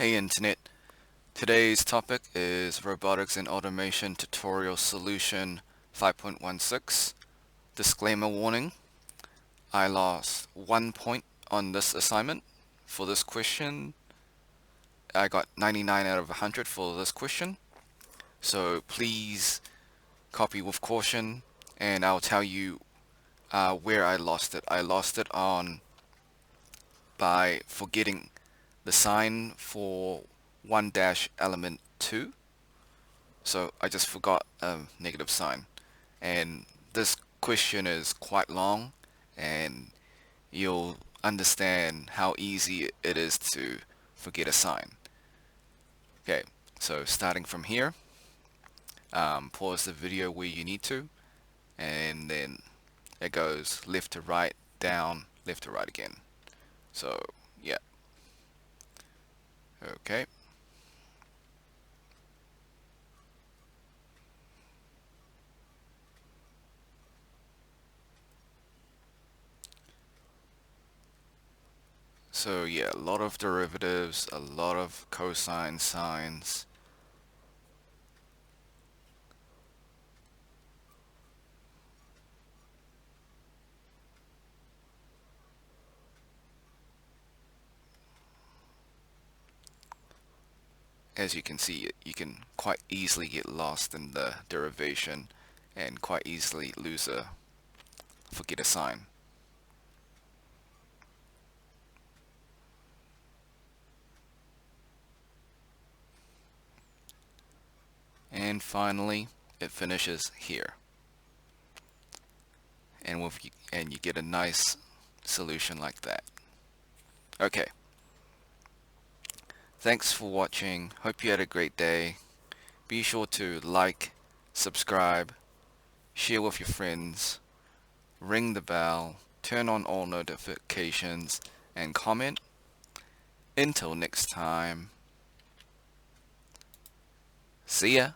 Hey Internet, today's topic is Robotics and Automation Tutorial Solution 5.16. Disclaimer warning, I lost 1 point on this assignment. For this question, I got 99 out of 100 for this question. So please copy with caution and I'll tell you where I lost it. I lost it by forgetting the sign for 1 dash element 2. So I just forgot a negative sign. And this question is quite long and you'll understand how easy it is to forget a sign. Okay, so starting from here, pause the video where you need to, and then it goes left to right, down, left to right again. So yeah, okay. So yeah, a lot of derivatives, a lot of cosine signs. As you can see, you can quite easily get lost in the derivation and quite easily forget a sign. And finally, it finishes here. And you get a nice solution like that. Okay. Thanks for watching. Hope you had a great day. Be sure to like, subscribe, share with your friends, ring the bell, turn on all notifications, and comment. Until next time, see ya!